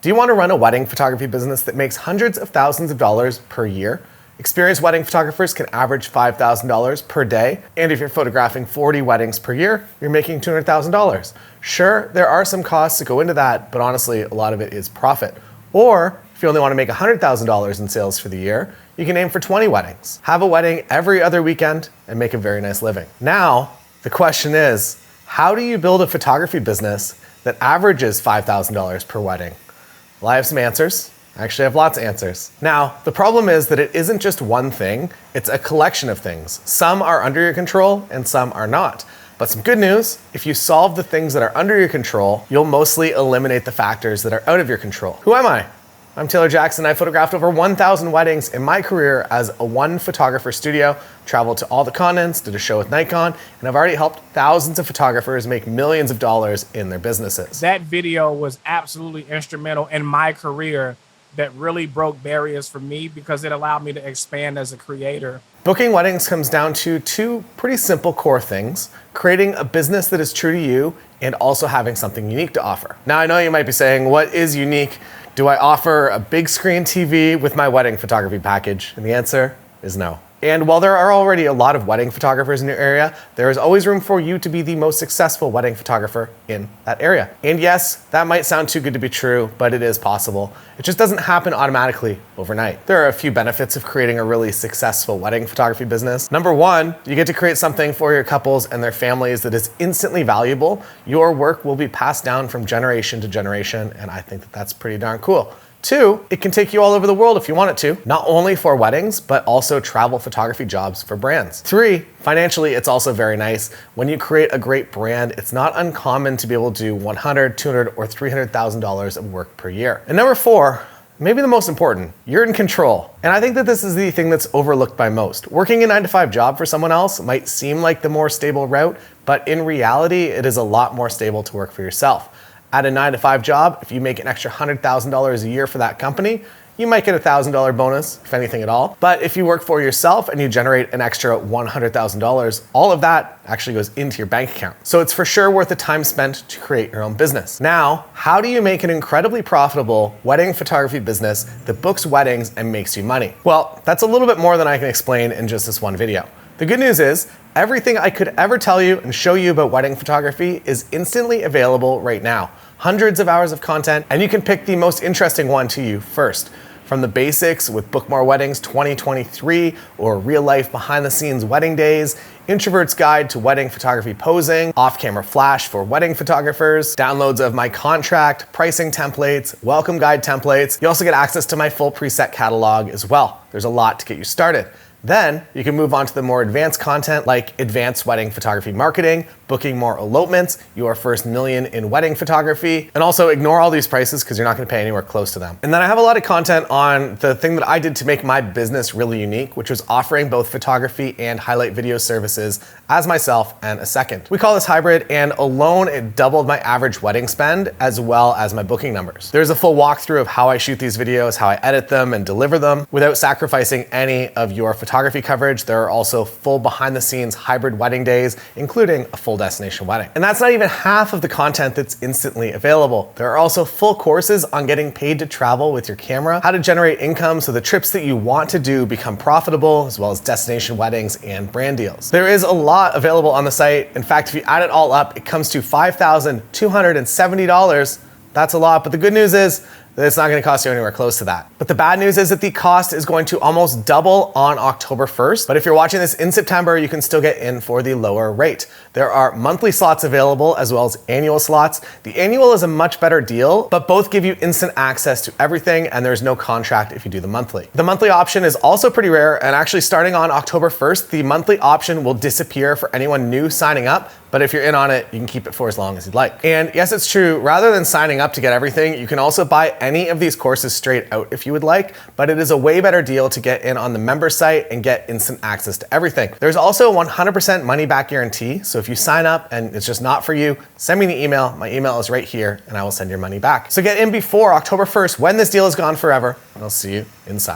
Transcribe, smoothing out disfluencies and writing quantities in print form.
Do you want to run a wedding photography business that makes hundreds of thousands of dollars per year? Experienced wedding photographers can average $5,000 per day, and if you're photographing 40 weddings per year, you're making $200,000. Sure, there are some costs that go into that, but honestly, a lot of it is profit. Or if you only want to make $100,000 in sales for the year, you can aim for 20 weddings. Have a wedding every other weekend and make a very nice living. Now, the question is, how do you build a photography business that averages $5,000 per wedding? Well, I have some answers. Actually, I have lots of answers. Now, the problem is that it isn't just one thing, it's a collection of things. Some are under your control and some are not. But some good news, if you solve the things that are under your control, you'll mostly eliminate the factors that are out of your control. Who am I? I'm Taylor Jackson. I photographed over 1,000 weddings in my career as a one photographer studio, traveled to all the continents, did a show with Nikon, and I've already helped thousands of photographers make millions of dollars in their businesses. That video was absolutely instrumental in my career that really broke barriers for me because it allowed me to expand as a creator. Booking weddings comes down to two pretty simple core things: creating a business that is true to you and also having something unique to offer. Now, I know you might be saying, what is unique? Do I offer a big screen TV with my wedding photography package? And the answer is no. And while there are already a lot of wedding photographers in your area, there is always room for you to be the most successful wedding photographer in that area. And yes, that might sound too good to be true, but it is possible. It just doesn't happen automatically overnight. There are a few benefits of creating a really successful wedding photography business. Number one, you get to create something for your couples and their families that is instantly valuable. Your work will be passed down from generation to generation, and I think that that's pretty darn cool. Two, it can take you all over the world if you want it to, not only for weddings, but also travel photography jobs for brands. Three, financially, it's also very nice. When you create a great brand, it's not uncommon to be able to do $100,000, $200,000, or $300,000 of work per year. And number four, maybe the most important, you're in control. And I think that this is the thing that's overlooked by most. Working a 9-to-5 job for someone else might seem like the more stable route, but in reality, it is a lot more stable to work for yourself. At a 9-to-5 job, if you make an extra $100,000 a year for that company, you might get a $1,000 bonus, if anything at all. But if you work for yourself and you generate an extra $100,000, all of that actually goes into your bank account. So it's for sure worth the time spent to create your own business. Now, how do you make an incredibly profitable wedding photography business that books weddings and makes you money? Well, that's a little bit more than I can explain in just this one video. The good news is, everything I could ever tell you and show you about wedding photography is instantly available right now. Hundreds of hours of content, and you can pick the most interesting one to you first. From the basics with Book More Weddings 2023, or real life behind the scenes wedding days, Introvert's Guide to Wedding Photography Posing, off-camera flash for wedding photographers, downloads of my contract, pricing templates, welcome guide templates. You also get access to my full preset catalog as well. There's a lot to get you started. Then you can move on to the more advanced content like advanced wedding photography marketing, booking more elopements, your first million in wedding photography, and also ignore all these prices because you're not going to pay anywhere close to them. And then I have a lot of content on the thing that I did to make my business really unique, which was offering both photography and highlight video services as myself and a second. We call this hybrid, and alone it doubled my average wedding spend as well as my booking numbers. There's a full walkthrough of how I shoot these videos, how I edit them and deliver them without sacrificing any of your photography coverage. There are also full behind the scenes hybrid wedding days, including a full destination wedding. And that's not even half of the content that's instantly available. There are also full courses on getting paid to travel with your camera, how to generate income so the trips that you want to do become profitable, as well as destination weddings and brand deals. There is a lot available on the site. In fact, if you add it all up, it comes to $5,270. That's a lot, but the good news is that it's not going to cost you anywhere close to that. But the bad news is that the cost is going to almost double on October 1st. But if you're watching this in September, you can still get in for the lower rate. There are monthly slots available as well as annual slots. The annual is a much better deal, but both give you instant access to everything, and there's no contract if you do the monthly. The monthly option is also pretty rare, and actually starting on October 1st, the monthly option will disappear for anyone new signing up. But if you're in on it, you can keep it for as long as you'd like. And yes, it's true, rather than signing up to get everything, you can also buy any of these courses straight out if you would like, but it is a way better deal to get in on the member site and get instant access to everything. There's also a 100% money back guarantee, so if you sign up and it's just not for you, send me the email. My email is right here and I will send your money back. So get in before October 1st when this deal is gone forever, and I'll see you inside.